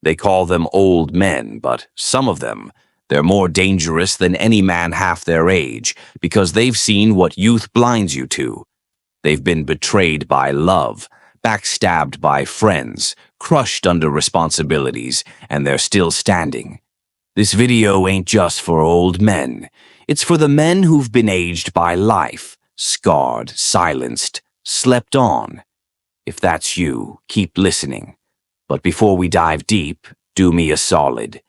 They call them old men, but some of them, they're more dangerous than any man half their age because they've seen what youth blinds you to. They've been betrayed by love, backstabbed by friends, crushed under responsibilities, and they're still standing. This video ain't just for old men. It's for the men who've been aged by life, scarred, silenced, slept on. If that's you, keep listening. But before we dive deep, do me a solid.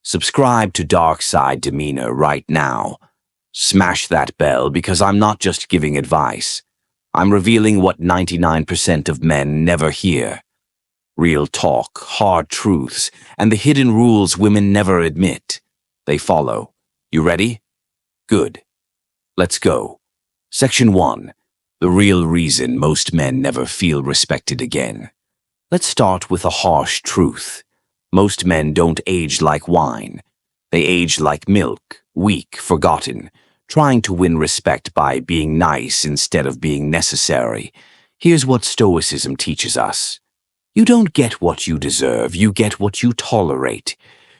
Subscribe to Dark Side Demeanor right now. Smash that bell because I'm not just giving advice. I'm revealing what 99% of men never hear. Real talk, hard truths, and the hidden rules women never admit. They follow. You ready? Good. Let's go. Section 1. The real reason most men never feel respected again. Let's start with a harsh truth. Most men don't age like wine. They age like milk, weak, forgotten, trying to win respect by being nice instead of being necessary. Here's what Stoicism teaches us. You don't get what you deserve, you get what you tolerate.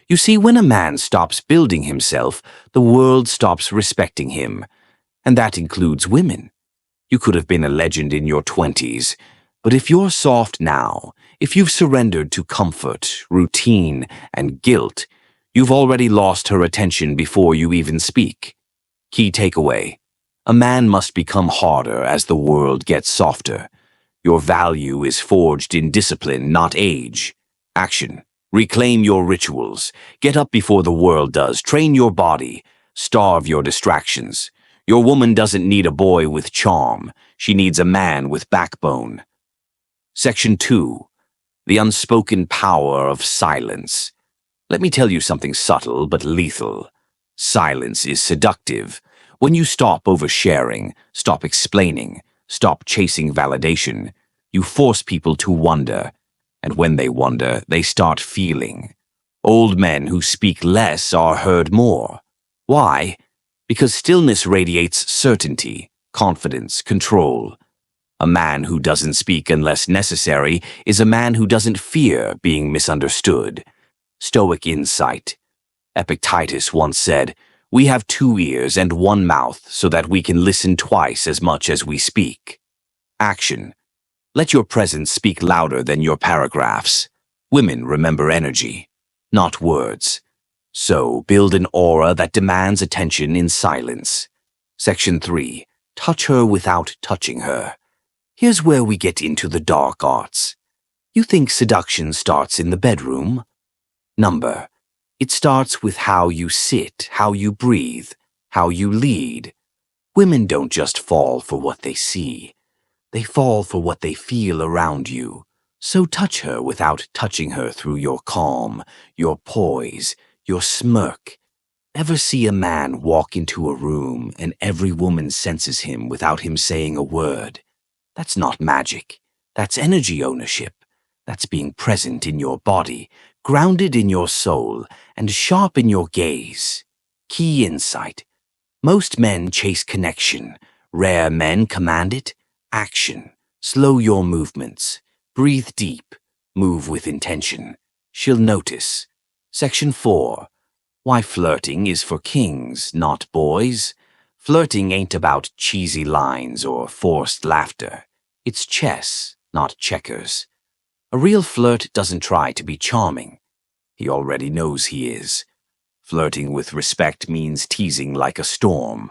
You see, when a man stops building himself, the world stops respecting him. And that includes women. You could have been a legend in your 20s, but if you're soft now, if you've surrendered to comfort, routine, and guilt, you've already lost her attention before you even speak. Key takeaway. A man must become harder as the world gets softer. Your value is forged in discipline, not age. Action. Reclaim your rituals. Get up before the world does. Train your body. Starve your distractions. Your woman doesn't need a boy with charm. She needs a man with backbone. Section 2. The unspoken power of silence. Let me tell you something subtle but lethal. Silence is seductive. When you stop oversharing, stop explaining, stop chasing validation, you force people to wonder. And when they wonder, they start feeling. Old men who speak less are heard more. Why? Because stillness radiates certainty, confidence, control. A man who doesn't speak unless necessary is a man who doesn't fear being misunderstood. Stoic insight. Epictetus once said, "We have 2 ears and 1 mouth so that we can listen twice as much as we speak." Action. Let your presence speak louder than your paragraphs. Women remember energy, not words. So build an aura that demands attention in silence. Section 3. Touch her without touching her. Here's where we get into the dark arts. You think seduction starts in the bedroom? Number. It starts with how you sit, how you breathe, how you lead. Women don't just fall for what they see. They fall for what they feel around you. So touch her without touching her through your calm, your poise, your smirk. Ever see a man walk into a room and every woman senses him without him saying a word? That's not magic. That's energy ownership. That's being present in your body, grounded in your soul, and sharp in your gaze. Key insight. Most men chase connection. Rare men command it. Action. Slow your movements. Breathe deep. Move with intention. She'll notice. Section 4. Why flirting is for kings, not boys. Flirting ain't about cheesy lines or forced laughter. It's chess, not checkers. A real flirt doesn't try to be charming. He already knows he is. Flirting with respect means teasing like a storm.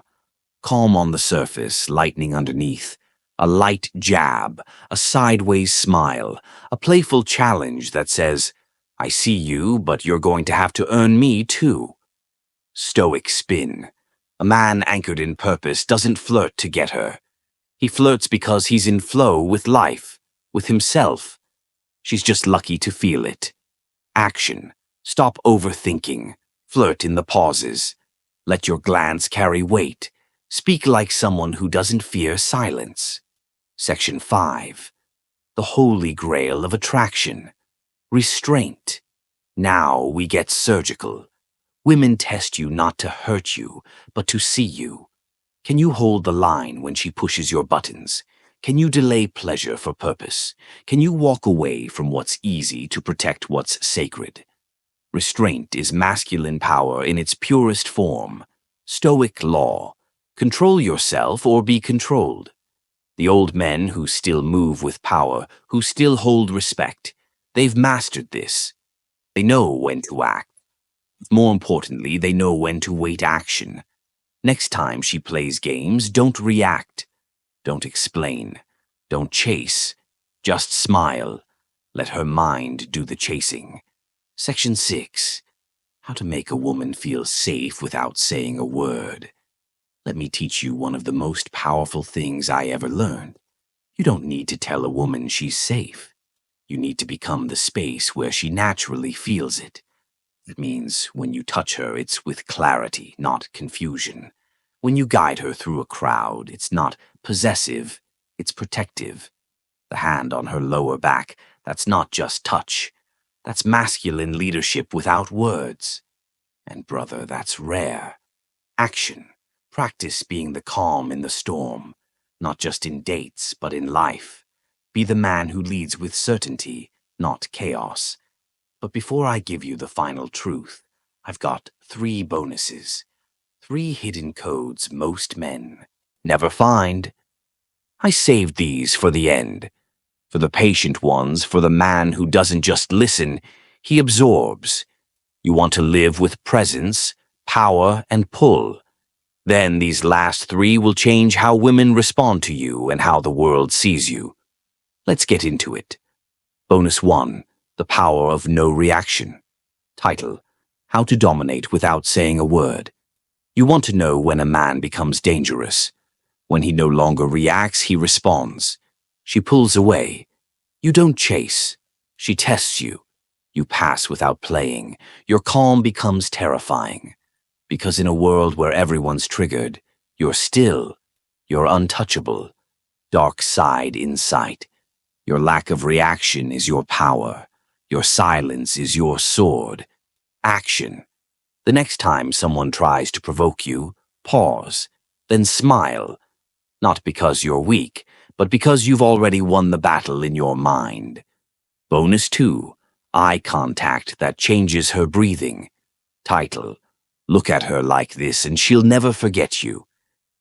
Calm on the surface, lightning underneath. A light jab, a sideways smile, a playful challenge that says, "I see you, but you're going to have to earn me too." Stoic spin. A man anchored in purpose doesn't flirt to get her. He flirts because he's in flow with life, with himself. She's just lucky to feel it. Action. Stop overthinking. Flirt in the pauses. Let your glance carry weight. Speak like someone who doesn't fear silence. Section 5. The holy grail of attraction. Restraint. Now we get surgical. Women test you not to hurt you, but to see you. Can you hold the line when she pushes your buttons? Can you delay pleasure for purpose? Can you walk away from what's easy to protect what's sacred? Restraint is masculine power in its purest form. Stoic law. Control yourself or be controlled. The old men who still move with power, who still hold respect, they've mastered this. They know when to act. More importantly, they know when to wait action. Next time she plays games, don't react. Don't explain. Don't chase. Just smile. Let her mind do the chasing. Section 6. How to make a woman feel safe without saying a word. Let me teach you one of the most powerful things I ever learned. You don't need to tell a woman she's safe. You need to become the space where she naturally feels it. It means when you touch her, it's with clarity, not confusion. When you guide her through a crowd, it's not possessive, it's protective. The hand on her lower back, that's not just touch. That's masculine leadership without words. And brother, that's rare. Action. Practice being the calm in the storm, not just in dates, but in life. Be the man who leads with certainty, not chaos. But before I give you the final truth, I've got 3 bonuses. 3 hidden codes most men never find. I saved these for the end. For the patient ones, for the man who doesn't just listen, he absorbs. You want to live with presence, power, and pull. Then these last 3 will change how women respond to you and how the world sees you. Let's get into it. Bonus 1. The power of no reaction. Title: How to dominate without saying a word. You want to know when a man becomes dangerous. When he no longer reacts, he responds. She pulls away. You don't chase. She tests you. You pass without playing. Your calm becomes terrifying. Because in a world where everyone's triggered, you're still. You're untouchable. Dark side in sight. Your lack of reaction is your power. Your silence is your sword. Action. The next time someone tries to provoke you, pause, then smile. Not because you're weak, but because you've already won the battle in your mind. Bonus 2. Eye contact that changes her breathing. Title: Look at her like this and she'll never forget you.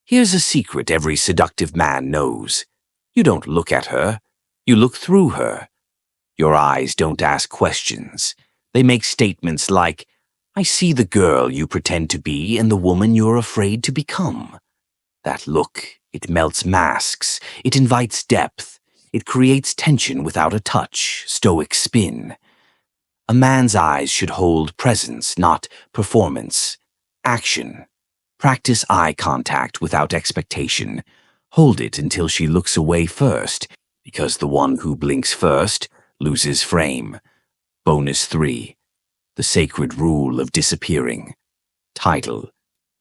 Here's a secret every seductive man knows. You don't look at her. You look through her. Your eyes don't ask questions. They make statements like, I see the girl you pretend to be and the woman you're afraid to become. That look, it melts masks. It invites depth. It creates tension without a touch, stoic spin. A man's eyes should hold presence, not performance. Action. Practice eye contact without expectation. Hold it until she looks away first, because the one who blinks first loses frame. Bonus 3. The sacred rule of disappearing. Title: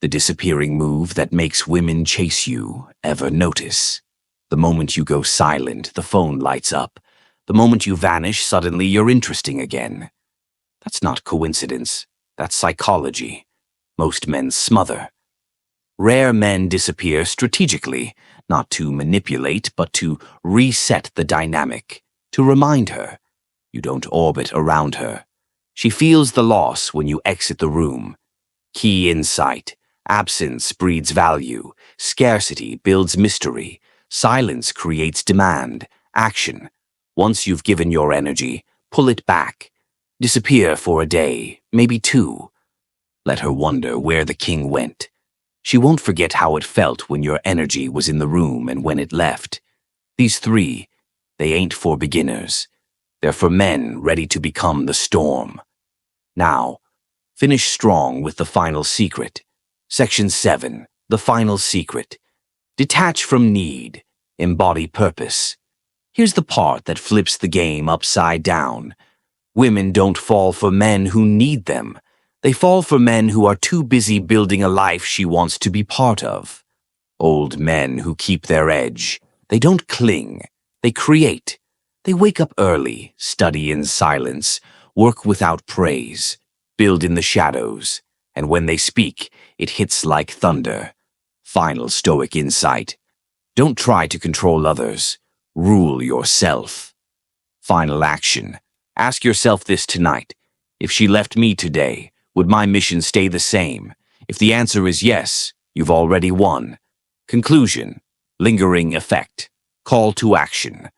The disappearing move that makes women chase you. Ever notice? The moment you go silent, the phone lights up. The moment you vanish, suddenly you're interesting again. That's not coincidence. That's psychology. Most men smother. Rare men disappear strategically, not to manipulate, but to reset the dynamic, to remind her. You don't orbit around her. She feels the loss when you exit the room. Key insight. Absence breeds value. Scarcity builds mystery. Silence creates demand. Action. Once you've given your energy, pull it back. Disappear for a day, maybe 2. Let her wonder where the king went. She won't forget how it felt when your energy was in the room and when it left. These 3, they ain't for beginners. They're for men ready to become the storm. Now, finish strong with the final secret. Section 7. The final secret. Detach from need. Embody purpose. Here's the part that flips the game upside down. Women don't fall for men who need them. They fall for men who are too busy building a life she wants to be part of. Old men who keep their edge. They don't cling. They create. They wake up early, study in silence, work without praise, build in the shadows, and when they speak, it hits like thunder. Final stoic insight. Don't try to control others. Rule yourself. Final action. Ask yourself this tonight. If she left me today, would my mission stay the same? If the answer is yes, you've already won. Conclusion. Lingering effect. Call to action.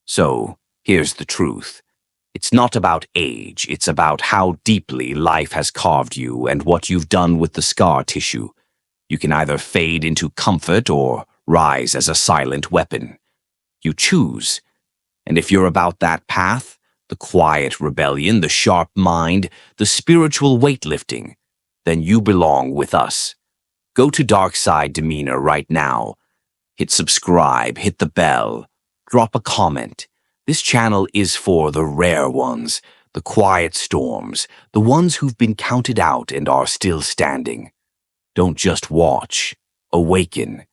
So, here's the truth. It's not about age, it's about how deeply life has carved you and what you've done with the scar tissue. You can either fade into comfort or rise as a silent weapon. You choose. And if you're about that path, the quiet rebellion, the sharp mind, the spiritual weightlifting, then you belong with us. Go to Dark Side Demeanor right now. Hit subscribe, hit the bell, drop a comment. This channel is for the rare ones, the quiet storms, the ones who've been counted out and are still standing. Don't just watch. Awaken.